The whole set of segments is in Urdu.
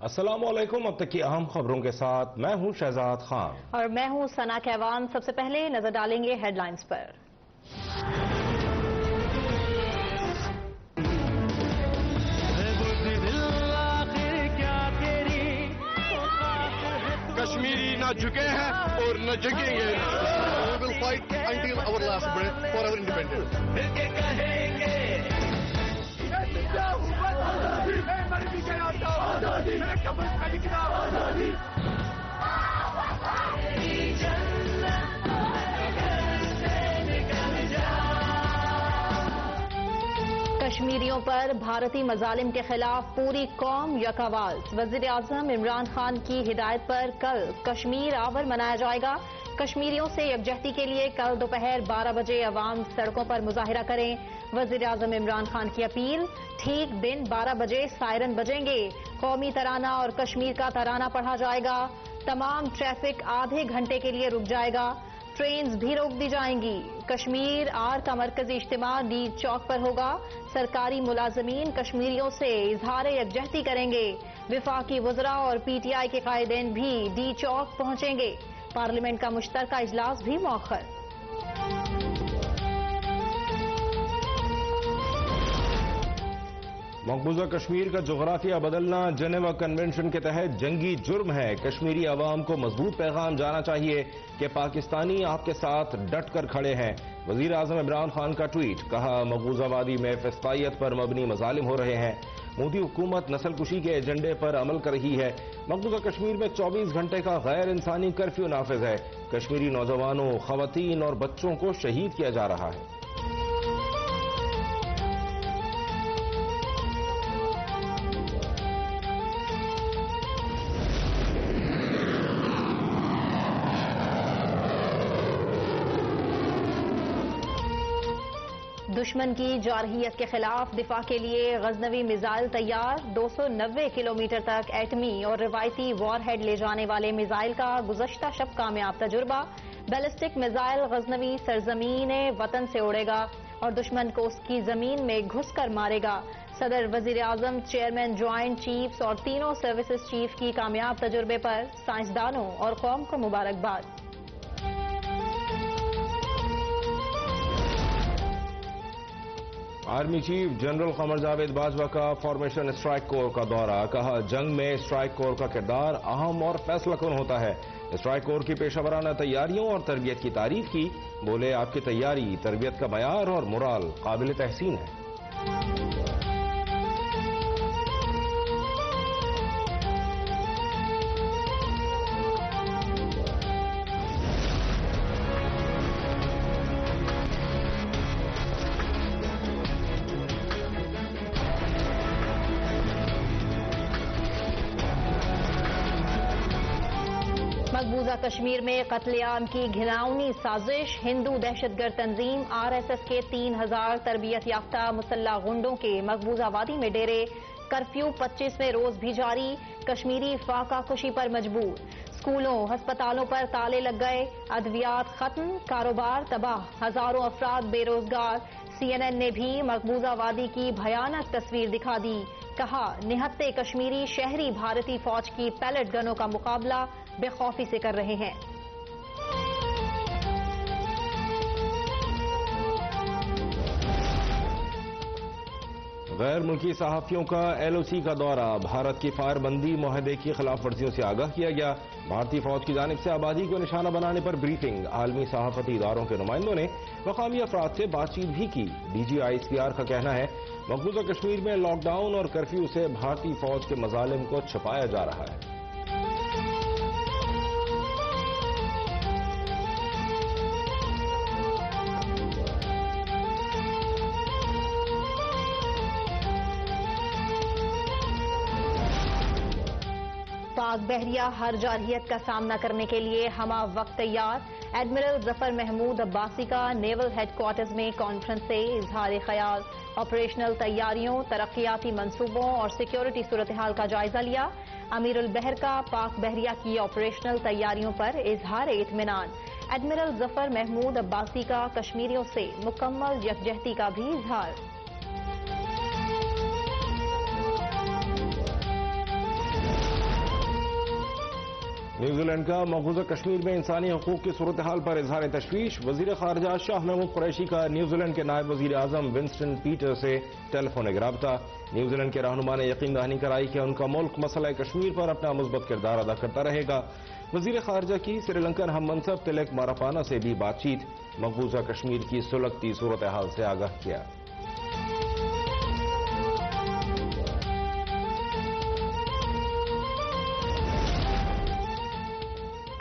السلام علیکم، اب تک کی اہم خبروں کے ساتھ میں ہوں شہزاد خان اور میں ہوں ثنا کیوان۔ سب سے پہلے نظر ڈالیں گے ہیڈ لائنز پر۔ کشمیری نہ جھکے ہیں اور نہ جھکیں گے۔ We will fight until our last breath for our independence۔ کشمیریوں پر بھارتی مظالم کے خلاف پوری قوم یکاواز۔ وزیر اعظم عمران خان کی ہدایت پر کل کشمیر آور منایا جائے گا۔ کشمیریوں سے یکجہتی کے لیے کل دوپہر 12 بجے عوام سڑکوں پر مظاہرہ کریں۔ وزیر اعظم عمران خان کی اپیل، ٹھیک دن 12 بجے سائرن بجیں گے، قومی ترانہ اور کشمیر کا ترانہ پڑھا جائے گا، تمام ٹریفک آدھے گھنٹے کے لیے رک جائے گا، ٹرینز بھی روک دی جائیں گی۔ کشمیر آر کا مرکزی اجتماع نیز چوک پر ہوگا۔ سرکاری ملازمین کشمیریوں سے اظہار یکجہتی کریں گے۔ وفاقی وزراء اور پی ٹی آئی کے قائدین بھی ڈی چوک پہنچیں گے۔ پارلیمنٹ کا مشترکہ اجلاس بھی مؤخر۔ مقبوضہ کشمیر کا جغرافیہ بدلنا جنیوا کنونشن کے تحت جنگی جرم ہے۔ کشمیری عوام کو مضبوط پیغام جانا چاہیے کہ پاکستانی آپ کے ساتھ ڈٹ کر کھڑے ہیں۔ وزیر اعظم عمران خان کا ٹویٹ، کہا مقبوضہ وادی میں فسطائیت پر مبنی مظالم ہو رہے ہیں۔ مودی حکومت نسل کشی کے ایجنڈے پر عمل کر رہی ہے۔ مقبوضہ کشمیر میں 24 گھنٹے کا غیر انسانی کرفیو نافذ ہے۔ کشمیری نوجوانوں، خواتین اور بچوں کو شہید کیا جا رہا ہے۔ دشمن کی جارحیت کے خلاف دفاع کے لیے غزنوی میزائل تیار۔ 290 کلومیٹر تک ایٹمی اور روایتی وار ہیڈ لے جانے والے میزائل کا گزشتہ شب کامیاب تجربہ۔ بیلسٹک میزائل غزنوی سرزمین وطن سے اڑے گا اور دشمن کو اس کی زمین میں گھس کر مارے گا۔ صدر، وزیر اعظم، چیئرمین جوائنٹ چیفز اور تینوں سروسز چیف کی کامیاب تجربے پر سائنسدانوں اور قوم کو مبارکباد۔ Army chief general Qamar Javed Bajwa کا فارمیشن اسٹرائک کور کا دورہ، کہا جنگ میں اسٹرائک کور کا کردار اہم اور فیصلہ کن ہوتا ہے۔ اسٹرائک کور کی پیشہ ورانہ تیاریوں اور تربیت کی تعریف کی، بولے آپ کی تیاری، تربیت کا معیار اور مورال قابل تحسین ہے۔ مقبوضہ کشمیر میں قتل عام کی گھناؤنی سازش۔ ہندو دہشت گرد تنظیم آر ایس ایس کے 3000 تربیت یافتہ مسلح غنڈوں کے مقبوضہ وادی میں ڈیرے۔ کرفیو 25ویں روز بھی جاری۔ کشمیری فاقہ کشی پر مجبور۔ اسکولوں، ہسپتالوں پر تالے لگ گئے۔ ادویات ختم، کاروبار تباہ، ہزاروں افراد بے روزگار۔ سی این این نے بھی مقبوضہ وادی کی بھیانک تصویر دکھا دی، کہا نہتے کشمیری شہری بھارتی فوج کی پیلٹ گنوں کا مقابلہ بے خوفی سے کر رہے ہیں۔ غیر ملکی صحافیوں کا ایل او سی کا دورہ، بھارت کی فائر بندی معاہدے کی خلاف ورزیوں سے آگاہ کیا گیا۔ بھارتی فوج کی جانب سے آبادی کو نشانہ بنانے پر بریفنگ۔ عالمی صحافتی اداروں کے نمائندوں نے مقامی افراد سے بات چیت بھی کی۔ D G I S P R کا کہنا ہے مقبوضہ کشمیر میں لاک ڈاؤن اور کرفیو سے بھارتی فوج کے مظالم کو چھپایا جا رہا ہے۔ پاک بحریہ ہر جارحیت کا سامنا کرنے کے لیے ہمہ وقت تیار۔ ایڈمرل ظفر محمود عباسی کا نیول ہیڈ کوارٹرز میں کانفرنس سے اظہار خیال۔ آپریشنل تیاریوں، ترقیاتی منصوبوں اور سیکیورٹی صورتحال کا جائزہ لیا۔ امیر البحر کا پاک بحریہ کی آپریشنل تیاریوں پر اظہار اطمینان۔ ایڈمرل ظفر محمود عباسی کا کشمیریوں سے مکمل یکجہتی کا بھی اظہار۔ نیوزی لینڈ کا مقبوضہ کشمیر میں انسانی حقوق کی صورتحال پر اظہار تشویش. وزیر خارجہ شاہ محمود قریشی کا نیوزی لینڈ کے نائب وزیر اعظم ونسٹن پیٹر سے ٹیلی فونک رابطہ. نیوزی لینڈ کے رہنما نے یقین دہانی کرائی کہ ان کا ملک مسئلہ کشمیر پر اپنا مثبت کردار ادا کرتا رہے گا. وزیر خارجہ کی سری لنکن ہم منصب تلک ماراپانا سے بھی بات چیت. مقبوضہ کشمیر کی سلگتی صورتحال سے آگاہ کیا.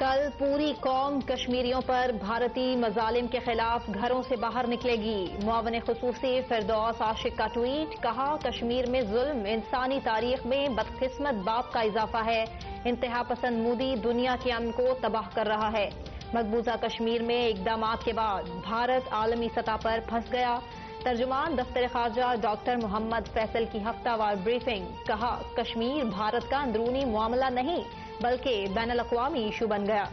کل پوری قوم کشمیریوں پر بھارتی مظالم کے خلاف گھروں سے باہر نکلے گی. معاون خصوصی فردوس عاشق کا ٹویٹ. کہا کشمیر میں ظلم انسانی تاریخ میں بدقسمت باب کا اضافہ ہے. انتہا پسند مودی دنیا کے امن کو تباہ کر رہا ہے. مقبوضہ کشمیر میں اقدامات کے بعد بھارت عالمی سطح پر پھنس گیا. ترجمان دفتر خارجہ ڈاکٹر محمد فیصل کی ہفتہ وار بریفنگ. کہا کشمیر بھارت کا اندرونی معاملہ نہیں بلکہ بین الاقوامی ایشو بن گیا.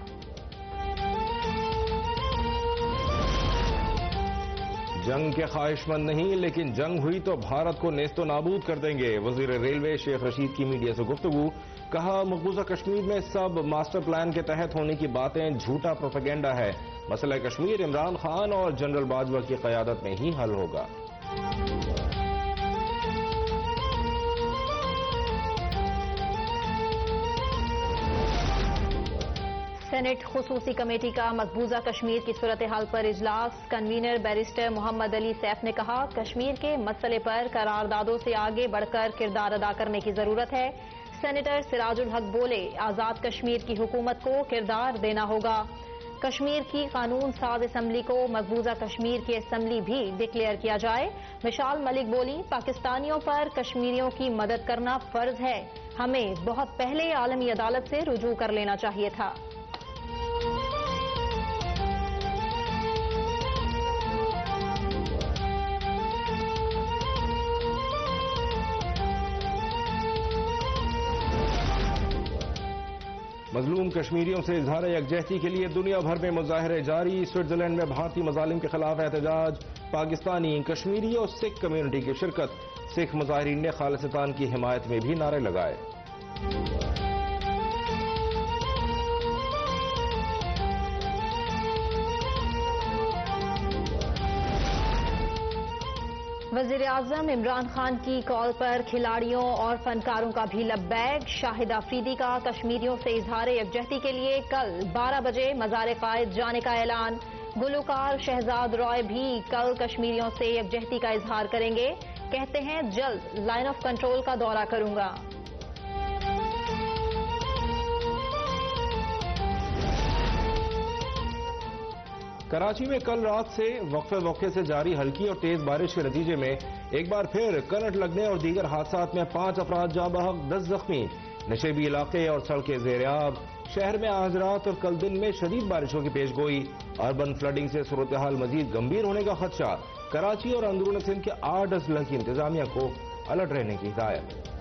جنگ کے خواہش مند نہیں لیکن جنگ ہوئی تو بھارت کو نیست و نابود کر دیں گے. وزیر ریلوے شیخ رشید کی میڈیا سے گفتگو. کہا مقبوضہ کشمیر میں سب ماسٹر پلان کے تحت ہونے کی باتیں جھوٹا پروپیگنڈا ہے. مسئلہ کشمیر عمران خان اور جنرل باجوہ کی قیادت میں ہی حل ہوگا. سینٹ خصوصی کمیٹی کا مقبوضہ کشمیر کی صورتحال پر اجلاس. کنوینر بیرسٹر محمد علی سیف نے کہا کشمیر کے مسئلے پر قراردادوں سے آگے بڑھ کر کردار ادا کرنے کی ضرورت ہے. سینیٹر سراج الحق بولے آزاد کشمیر کی حکومت کو کردار دینا ہوگا. کشمیر کی قانون ساز اسمبلی کو مقبوضہ کشمیر کی اسمبلی بھی ڈکلیئر کیا جائے. مشال ملک بولی پاکستانیوں پر کشمیریوں کی مدد کرنا فرض ہے. ہمیں بہت پہلے عالمی عدالت سے رجوع کر لینا چاہیے تھا. مظلوم کشمیریوں سے اظہار یکجہتی کے لیے دنیا بھر میں مظاہرے جاری. سوئٹزرلینڈ میں بھارتی مظالم کے خلاف احتجاج. پاکستانی کشمیری اور سکھ کمیونٹی کی شرکت. سکھ مظاہرین نے خالصتان کی حمایت میں بھی نعرے لگائے. وزیر اعظم عمران خان کی کال پر کھلاڑیوں اور فنکاروں کا بھی لبیک. شاہد آفریدی کا کشمیریوں سے اظہار یکجہتی کے لیے کل 12 بجے مزار قائد جانے کا اعلان. گلوکار شہزاد رائے بھی کل کشمیریوں سے یکجہتی کا اظہار کریں گے. کہتے ہیں جلد لائن آف کنٹرول کا دورہ کروں گا. کراچی میں کل رات سے وقفے سے جاری ہلکی اور تیز بارش کے نتیجے میں ایک بار پھر کرنٹ لگنے اور دیگر حادثات میں 5 افراد جاں بحق 10 زخمی. نشیبی علاقے اور سڑکیں زیر آب. شہر میں آج رات اور کل دن میں شدید بارشوں کی پیش گوئی. اربن فلڈنگ سے صورتحال مزید گمبھیر ہونے کا خدشہ. کراچی اور اندرون سندھ کے 8 اضلاع کی انتظامیہ کو الرٹ رہنے کی ہدایت.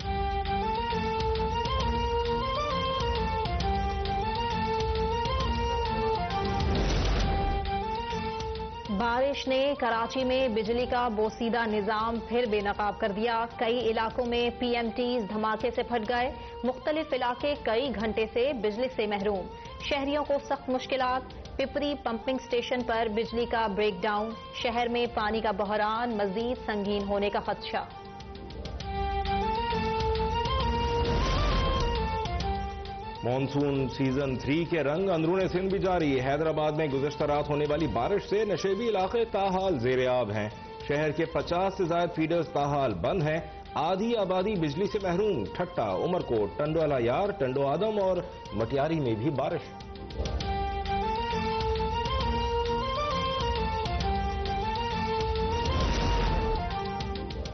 بارش نے کراچی میں بجلی کا بوسیدہ نظام پھر بے نقاب کر دیا. کئی علاقوں میں پی ایم ٹیز دھماکے سے پھٹ گئے. مختلف علاقے کئی گھنٹے سے بجلی سے محروم. شہریوں کو سخت مشکلات. پپری پمپنگ سٹیشن پر بجلی کا بریک ڈاؤن. شہر میں پانی کا بحران مزید سنگین ہونے کا خدشہ. مانسون سیزن 3 کے رنگ اندرون سندھ بھی جاری. حیدرآباد میں گزشتہ رات ہونے والی بارش سے نشیبی علاقے تاحال زیر آب ہیں. شہر کے 50 سے زائد فیڈرز تاحال بند ہیں. آدھی آبادی بجلی سے محروم. ٹھٹا، عمرکوٹ، ٹنڈوالا یار، ٹنڈو آدم اور مٹیاری میں بھی بارش.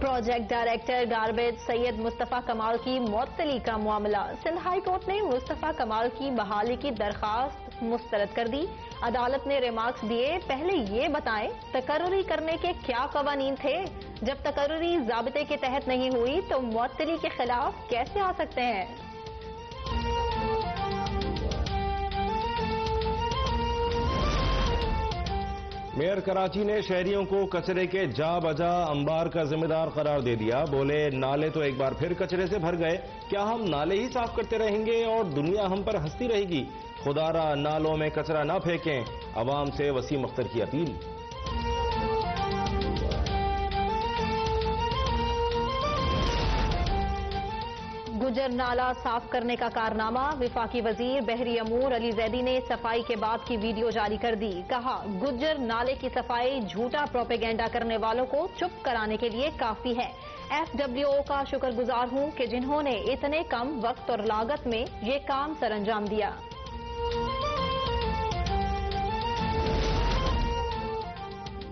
پروجیکٹ ڈائریکٹر گاربیج سید مصطفیٰ کمال کی معطلی کا معاملہ. سندھ ہائی کورٹ نے مصطفیٰ کمال کی بحالی کی درخواست مسترد کر دی. عدالت نے ریمارکس دیے پہلے یہ بتائیں تقرری کرنے کے کیا قوانین تھے. جب تقرری ضابطے کے تحت نہیں ہوئی تو معطلی کے خلاف کیسے آ سکتے ہیں. میئر کراچی نے شہریوں کو کچرے کے جا بجا انبار کا ذمہ دار قرار دے دیا. بولے نالے تو ایک بار پھر کچرے سے بھر گئے, کیا ہم نالے ہی صاف کرتے رہیں گے اور دنیا ہم پر ہنستی رہے گی؟ خدارا نالوں میں کچرا نہ پھینکیں, عوام سے وسیم اختر کی اپیل. گجر نالا صاف کرنے کا کارنامہ, وفاقی وزیر بحری امور علی زیدی نے صفائی کے بعد کی ویڈیو جاری کر دی. کہا گجر نالے کی صفائی جھوٹا پروپیگنڈا کرنے والوں کو چپ کرانے کے لیے کافی ہے. FWO کا شکر گزار ہوں کہ جنہوں نے اتنے کم وقت اور لاگت میں یہ کام سر انجام دیا.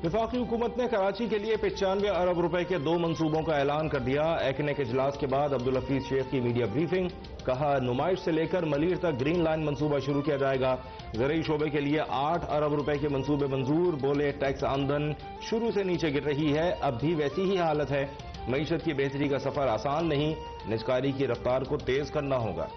وفاقی حکومت نے کراچی کے لیے 95 ارب روپے کے 2 منصوبوں کا اعلان کر دیا. ایکنک اجلاس کے بعد عبدالحفیظ شیخ کی میڈیا بریفنگ. کہا نمائش سے لے کر ملیر تک گرین لائن منصوبہ شروع کیا جائے گا. زرعی شعبے کے لیے 8 ارب روپے کے منصوبے منظور. بولے ٹیکس آمدن شروع سے نیچے گر رہی ہے, اب بھی ویسی ہی حالت ہے. معیشت کی بہتری کا سفر آسان نہیں, نجکاری کی رفتار کو تیز کرنا ہوگا.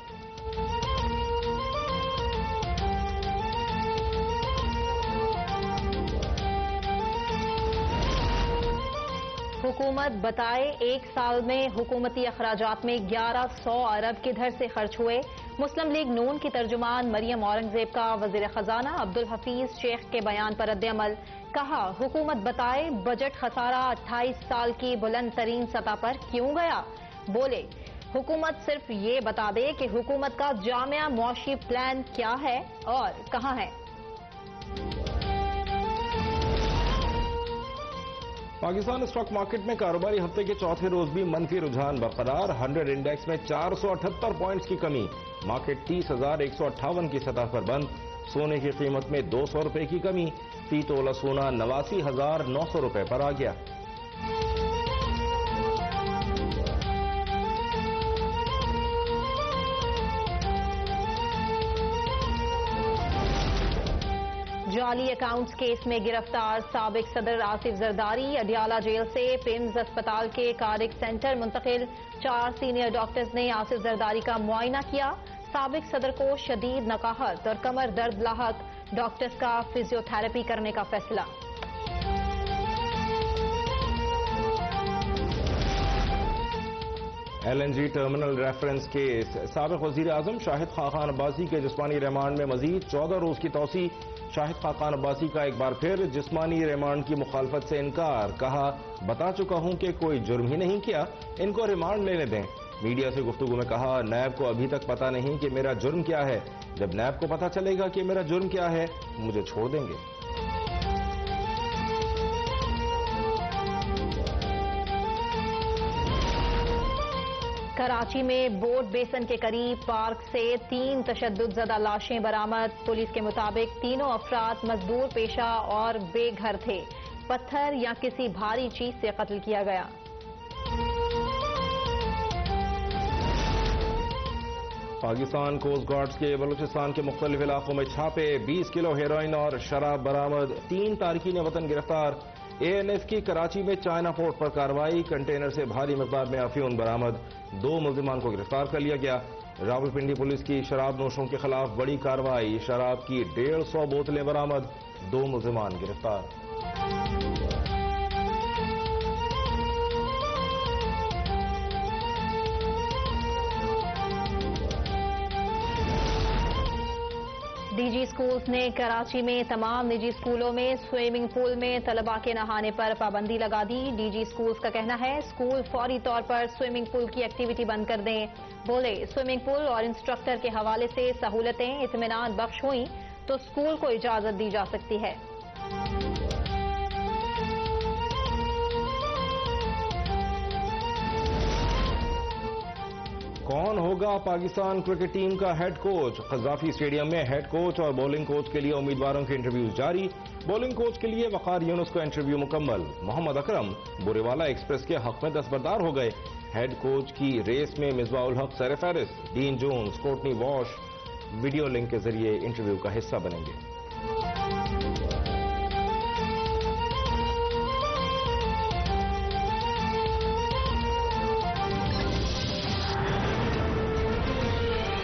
حکومت بتائے 1 سال میں حکومتی اخراجات میں 1100 ارب کدھر سے خرچ ہوئے. مسلم لیگ نون کی ترجمان مریم اورنگزیب کا وزیر خزانہ عبدالحفیظ شیخ کے بیان پر رد عمل. کہا حکومت بتائے بجٹ خسارہ 28 سال کی بلند ترین سطح پر کیوں گیا. بولے حکومت صرف یہ بتا دے کہ حکومت کا جامع معاشی پلان کیا ہے اور کہاں ہے. پاکستان اسٹاک مارکیٹ میں کاروباری ہفتے کے چوتھے روز بھی منفی رجحان برقرار. 100 انڈیکس میں 478 پوائنٹس کی کمی, مارکیٹ 30,158 کی سطح پر بند. سونے کی قیمت میں 200 روپے کی کمی, فی تولہ سونا 89,900 روپے پر آ گیا. جعلی اکاؤنٹس کیس میں گرفتار سابق صدر آصف زرداری اڈیالہ جیل سے پیمز اسپتال کے کارڈک سینٹر منتقل. 4 سینئر ڈاکٹرز نے آصف زرداری کا معائنہ کیا. سابق صدر کو شدید نقاہت اور کمر درد لاحق, ڈاکٹرز کا فزیو تھراپی کرنے کا فیصلہ. LNG ٹرمنل ریفرنس کیس, سابق وزیر اعظم شاہد خاقان عباسی کے جسمانی ریمانڈ میں مزید 14 روز کی توسیع. شاہد خاقان عباسی کا ایک بار پھر جسمانی ریمانڈ کی مخالفت سے انکار. کہا بتا چکا ہوں کہ کوئی جرم ہی نہیں کیا, ان کو ریمانڈ لینے دیں. میڈیا سے گفتگو میں کہا نیب کو ابھی تک پتا نہیں کہ میرا جرم کیا ہے, جب نیب کو پتا چلے گا کہ میرا جرم کیا ہے مجھے چھوڑ دیں گے. کراچی میں بوٹ بیسن کے قریب پارک سے 3 تشدد زدہ لاشیں برآمد. پولیس کے مطابق تینوں افراد مزدور پیشہ اور بے گھر تھے. پتھر یا کسی بھاری چیز سے قتل کیا گیا. پاکستان کوسٹ گارڈز کے بلوچستان کے مختلف علاقوں میں چھاپے, 20 کلو ہیروئن اور شراب برآمد. 3 تارکین وطن گرفتار. ANF کی کراچی میں چائنا پورٹ پر کارروائی, کنٹینر سے بھاری مقدار میں افیون برآمد. 2 ملزمان کو گرفتار کر لیا گیا. راولپنڈی پولیس کی شراب نوشوں کے خلاف بڑی کارروائی, شراب کی 150 بوتلیں برآمد. 2 ملزمان گرفتار. DG اسکولز نے کراچی میں تمام نجی اسکولوں میں سوئمنگ پول میں طلباء کے نہانے پر پابندی لگا دی. DG اسکولز کا کہنا ہے اسکول فوری طور پر سوئمنگ پول کی ایکٹیویٹی بند کر دیں. بولے سوئمنگ پول اور انسٹرکٹر کے حوالے سے سہولتیں اطمینان بخش ہوئیں تو اسکول کو اجازت دی جا سکتی ہے. کون ہوگا پاکستان کرکٹ ٹیم کا ہیڈ کوچ؟ قذافی اسٹیڈیم میں ہیڈ کوچ اور بولنگ کوچ کے لیے امیدواروں کے انٹرویوز جاری. بولنگ کوچ کے لیے وقار یونس کا انٹرویو مکمل. محمد اکرم بورے والا ایکسپریس کے حق میں دستبردار ہو گئے. ہیڈ کوچ کی ریس میں مصباح الحق سر فہرست. Dean Jones, Courtney Walsh video link کے ذریعے انٹرویو کا حصہ بنیں گے.